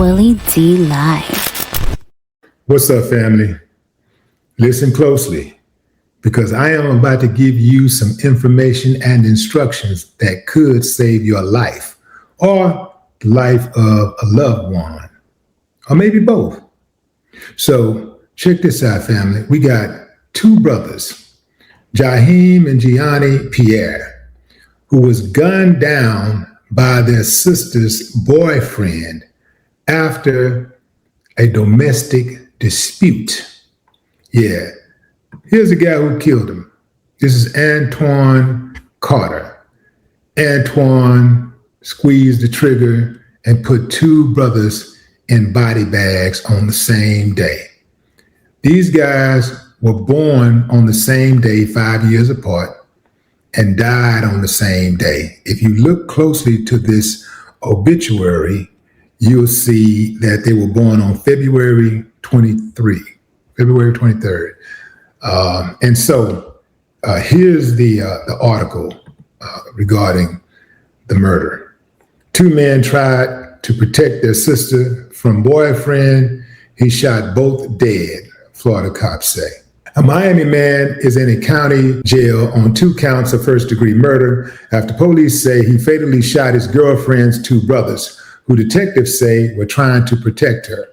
Willie D Live. What's up, family? Listen closely, because I am about to give you some information and instructions that could save your life or the life of a loved one, or maybe both. So check this out, family. We got two brothers, Jaheim and Giani Pierre, who was gunned down by their sister's boyfriend after a domestic dispute. Yeah, here's the guy who killed him. This is Antoine Carter. Antoine squeezed the trigger and put two brothers in body bags on the same day. These guys were born on the same day, 5 years apart, and died on the same day. If you look closely to this obituary, you'll see that they were born on February 23rd. And so here's the article regarding the murder. Two men tried to protect their sister from boyfriend. He shot both dead, Florida cops say. A Miami man is in a county jail on 2 counts of first-degree murder after police say he fatally shot his girlfriend's 2 brothers, who detectives say were trying to protect her.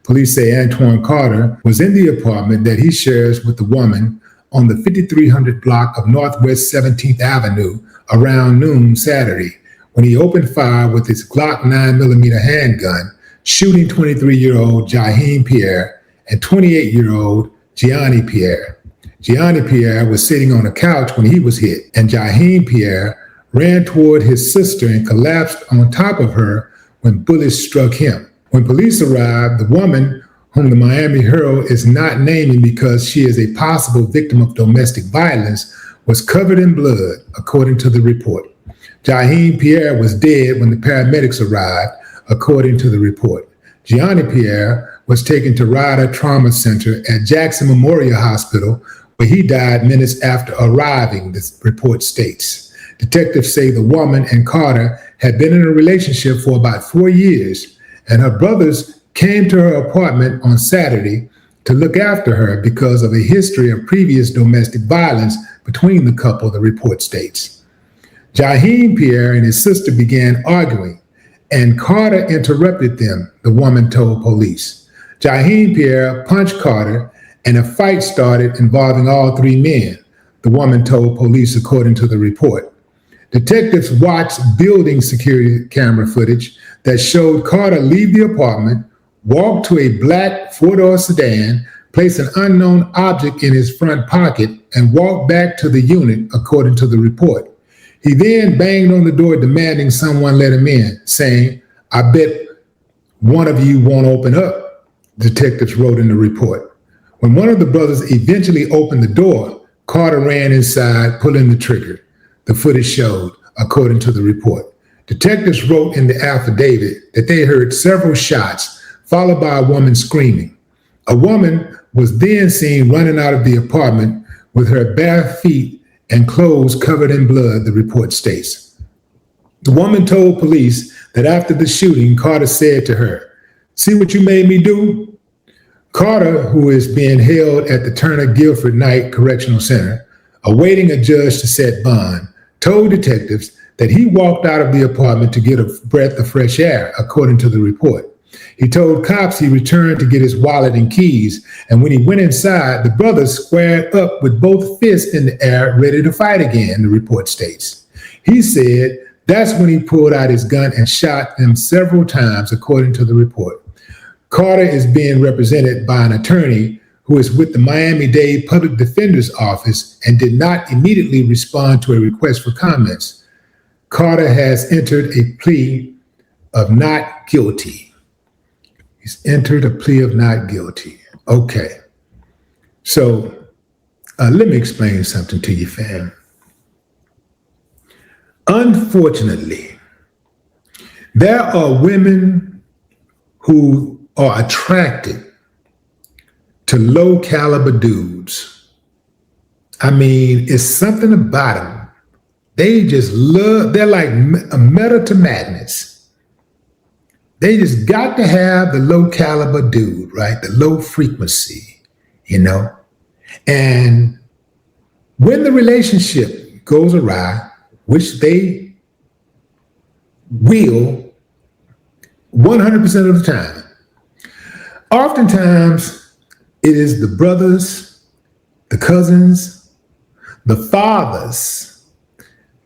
Police say Antoine Carter was in the apartment that he shares with the woman on the 5300 block of Northwest 17th Avenue around noon Saturday when he opened fire with his Glock 9mm handgun, shooting 23-year-old Jaheim Pierre and 28-year-old Giani Pierre. Giani Pierre was sitting on a couch when he was hit, and Jaheim Pierre ran toward his sister and collapsed on top of her when bullets struck him. When police arrived, the woman, whom the Miami Herald is not naming because she is a possible victim of domestic violence, was covered in blood, according to the report. Jaheim Pierre was dead when the paramedics arrived, according to the report. Giani Pierre was taken to Ryder Trauma Center at Jackson Memorial Hospital, where he died minutes after arriving, this report states. Detectives say the woman and Carter had been in a relationship for about 4 years, and her brothers came to her apartment on Saturday to look after her because of a history of previous domestic violence between the couple, the report states. Jaheim Pierre and his sister began arguing, and Carter interrupted them, the woman told police. Jaheim Pierre punched Carter, and a fight started involving all 3 men, the woman told police, according to the report. Detectives watched building security camera footage that showed Carter leave the apartment, walk to a black 4-door sedan, place an unknown object in his front pocket, and walk back to the unit, according to the report. He then banged on the door demanding someone let him in, saying, "I bet one of you won't open up," detectives wrote in the report. When one of the brothers eventually opened the door, Carter ran inside, pulling the trigger, the footage showed, according to the report. Detectives wrote in the affidavit that they heard several shots, followed by a woman screaming. A woman was then seen running out of the apartment with her bare feet and clothes covered in blood, the report states. The woman told police that after the shooting, Carter said to her, "See what you made me do?" Carter, who is being held at the Turner Guilford Knight Correctional Center, awaiting a judge to set bond, told detectives that he walked out of the apartment to get a breath of fresh air, according to the report. He told cops he returned to get his wallet and keys, and when he went inside, the brothers squared up with both fists in the air, ready to fight again, the report states. He said that's when he pulled out his gun and shot them several times, according to the report. Carter is being represented by an attorney who is with the Miami-Dade Public Defender's Office and did not immediately respond to a request for comments. Carter has entered a plea of not guilty. He's entered a plea of not guilty. Okay. So let me explain something to you, fam. Unfortunately, there are women who are attracted to low caliber dudes. I mean, it's something about them. They just love, they're like a metal to madness. They just got to have the low caliber dude, right? The low frequency, you know? And when the relationship goes awry, which they will 100% of the time, oftentimes it is the brothers, the cousins, the fathers,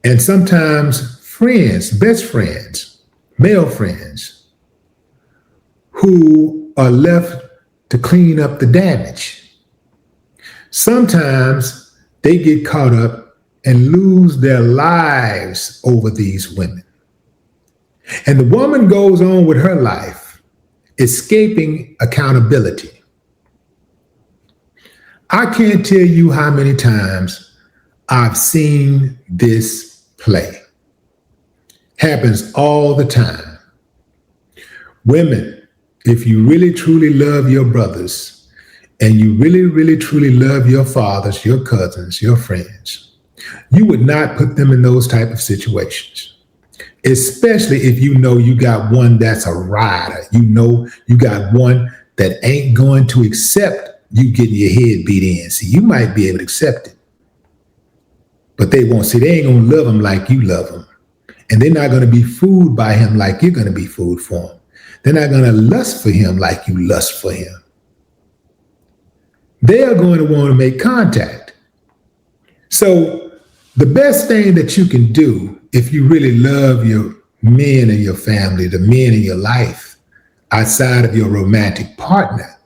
and sometimes friends, best friends, male friends, who are left to clean up the damage. Sometimes they get caught up and lose their lives over these women. And the woman goes on with her life, escaping accountability. I can't tell you how many times I've seen this play. Happens all the time. Women, if you really truly love your brothers, and you really, really, truly love your fathers, your cousins, your friends, you would not put them in those type of situations. Especially if you know you got one that's a rider. You know you got one that ain't going to accept you getting your head beat in. See, you might be able to accept it, but they won't. See, they ain't going to love him like you love him. And they're not going to be fooled by him like you're going to be fooled for him. They're not going to lust for him like you lust for him. They are going to want to make contact. So the best thing that you can do if you really love your men in your family, the men in your life, outside of your romantic partner,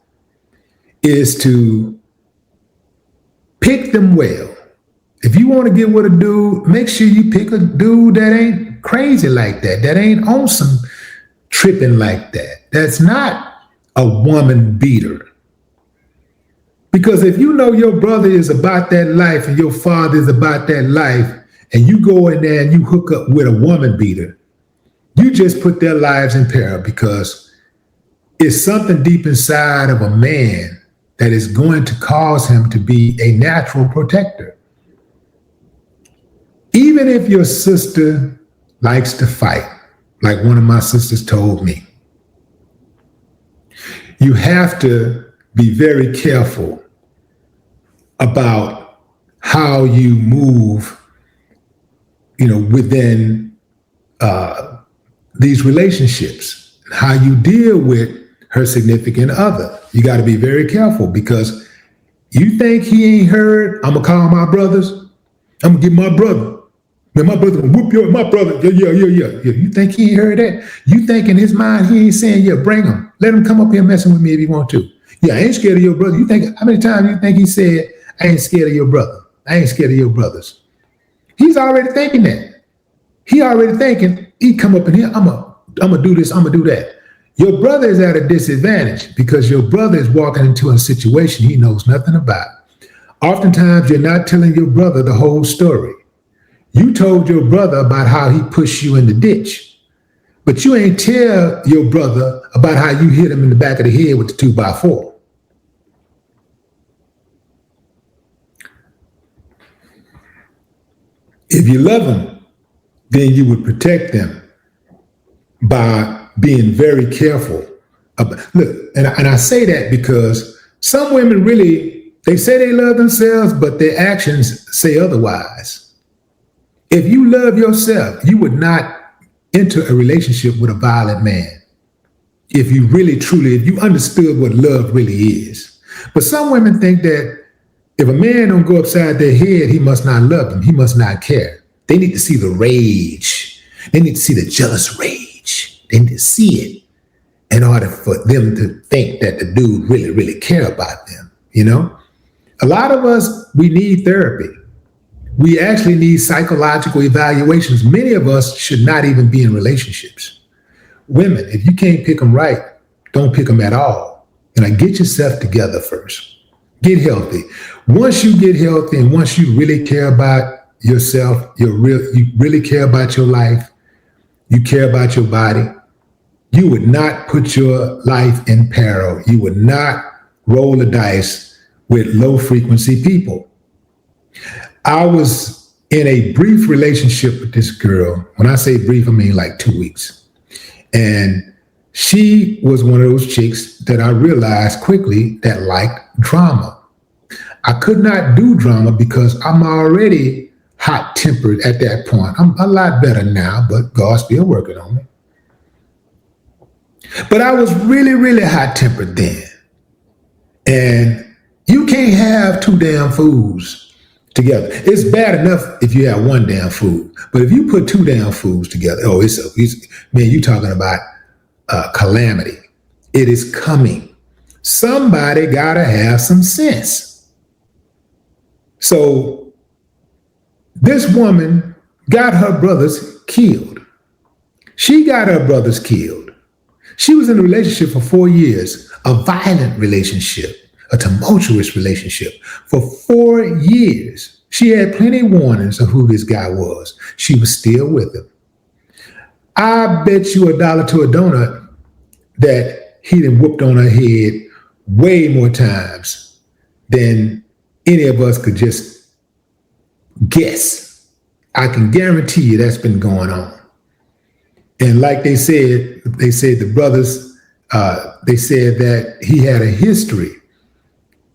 is to pick them well. If you want to get with a dude, make sure you pick a dude that ain't crazy like that ain't on some tripping like that. That's not a woman beater. Because if you know your brother is about that life and your father is about that life, and you go in there and you hook up with a woman beater, you just put their lives in peril, because it's something deep inside of a man that is going to cause him to be a natural protector. Even if your sister likes to fight, like one of my sisters told me, you have to be very careful about how you move, within these relationships, how you deal with her significant other. You got to be very careful, because you think he ain't heard, I'm going to call my brothers, I'm going to get my brother. Man, my brother gonna whoop my brother. Yeah. You think he ain't heard that? You think in his mind he ain't saying, yeah, bring him. Let him come up here messing with me if he want to. Yeah, I ain't scared of your brother. You think, how many times you think he said, I ain't scared of your brother. I ain't scared of your brothers. He's already thinking that. He already thinking, he come up in here, I'm gonna do this, I'm gonna do that. Your brother is at a disadvantage, because your brother is walking into a situation he knows nothing about. Oftentimes, you're not telling your brother the whole story. You told your brother about how he pushed you in the ditch, but you ain't tell your brother about how you hit him in the back of the head with the 2x4. If you love them, then you would protect them by being very careful. Look, and I say that because some women really, they say they love themselves, but their actions say otherwise. If you love yourself, you would not enter a relationship with a violent man. If you really, truly, if you understood what love really is. But some women think that if a man don't go upside their head, he must not love them. He must not care. They need to see the rage. They need to see the jealous rage. They need to see it in order for them to think that the dude really, really care about them. A lot of us, we need therapy. We actually need psychological evaluations. Many of us should not even be in relationships. Women, if you can't pick them right, don't pick them at all. Get yourself together first. Get healthy. Once you get healthy, and once you really care about yourself, you really care about your life, you care about your body, you would not put your life in peril. You would not roll the dice with low frequency people. I was in a brief relationship with this girl. When I say brief, I mean like 2 weeks. And she was one of those chicks that I realized quickly that liked drama. I could not do drama because I'm already hot-tempered at that point. I'm a lot better now, but God's still working on me. But I was really, really hot-tempered then. And you can't have two damn fools together. It's bad enough if you have one damn fool. But if you put two damn fools together, man, you talking about calamity. It is coming. Somebody gotta have some sense. So this woman got her brothers killed. She got her brothers killed. She was in a relationship for 4 years, a violent relationship, a tumultuous relationship for 4 years. She had plenty of warnings of who this guy was. She was still with him. I bet you $1 to a donut that he done whooped on her head way more times than any of us could just guess. I can guarantee you that's been going on. And like they said the brothers, they said that he had a history.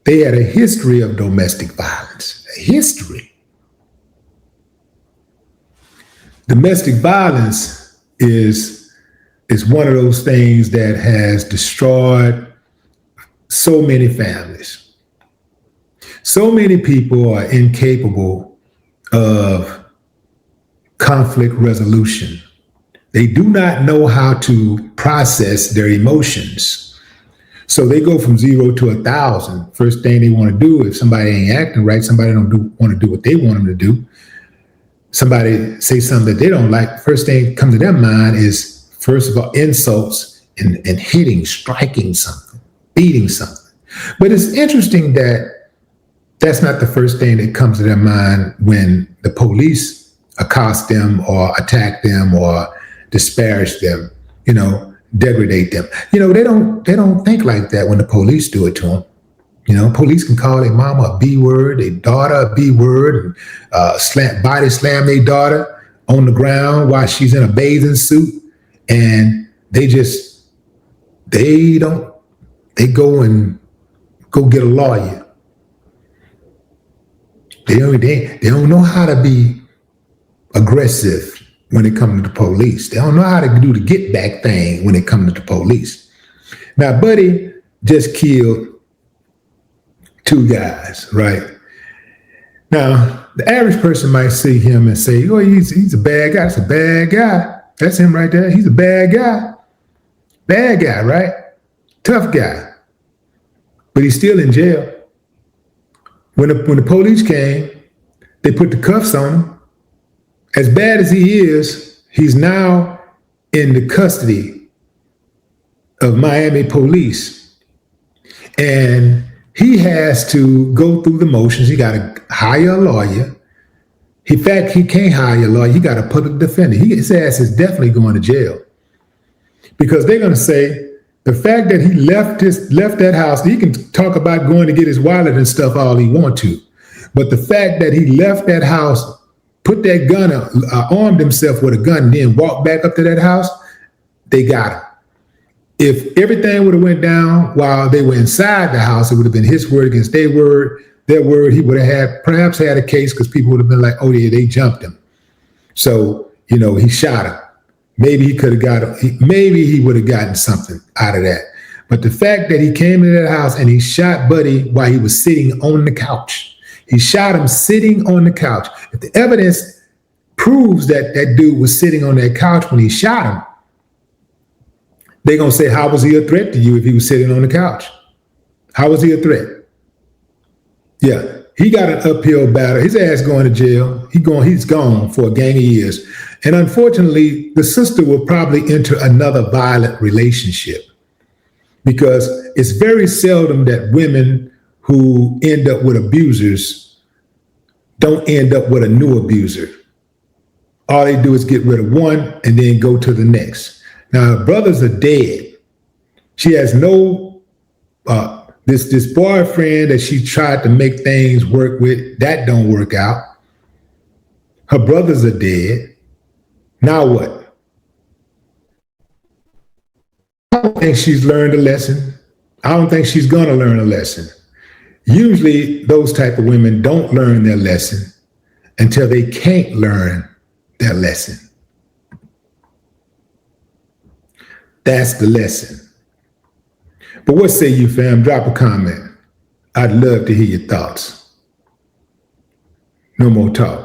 They had a history of domestic violence, a history. Domestic violence is one of those things that has destroyed so many families. So many people are incapable of conflict resolution. They do not know how to process their emotions. So they go from 0 to 1,000. First thing they want to do, if somebody ain't acting right, somebody don't want to do what they want them to do, somebody say something that they don't like, first thing comes to their mind is, first of all, insults and hitting, striking something, beating something. But it's interesting that that's not the first thing that comes to their mind when the police accost them or attack them or disparage them, degrade them. They don't think like that when the police do it to them. Police can call their mama a B word, their daughter a B word, and body slam their daughter on the ground while she's in a bathing suit, and they go and get a lawyer. They don't know how to be aggressive when it comes to the police. They don't know how to do the get back thing when it comes to the police. Now, Buddy just killed 2 guys, right? Now, the average person might see him and say, oh, he's a bad guy. That's a bad guy. That's him right there. He's a bad guy. Bad guy, right? Tough guy. But he's still in jail. When the police came, they put the cuffs on him. As bad as he is, he's now in the custody of Miami police. And he has to go through the motions. He got to hire a lawyer. In fact, he can't hire a lawyer. He got a public defender. His ass is definitely going to jail. Because they're going to say the fact that he left that house, he can talk about going to get his wallet and stuff all he wants to. But the fact that he left that house, put that gun, armed himself with a gun, and then walked back up to that house, they got him. If everything would have went down while they were inside the house, it would have been his word against their word. He would have perhaps had a case because people would have been like, oh yeah, they jumped him. So, he shot him. Maybe he would have gotten something out of that. But the fact that he came into that house and he shot Buddy while he was sitting on the couch. He shot him sitting on the couch. If the evidence proves that that dude was sitting on that couch when he shot him, they're going to say, how was he a threat to you if he was sitting on the couch? How was he a threat? Yeah, he got an uphill battle. His ass going to jail. He's gone for a gang of years. And unfortunately, the sister will probably enter another violent relationship because it's very seldom that women who end up with abusers don't end up with a new abuser. All they do is get rid of one and then go to the next. Now, her brothers are dead. She has no, this boyfriend that she tried to make things work with, that don't work out. Her brothers are dead. Now what? think she's learned a lesson. I don't think she's gonna learn a lesson. Usually those type of women don't learn their lesson until they can't learn their lesson. That's the lesson. But what say you, fam? Drop a comment. I'd love to hear your thoughts. No more talk.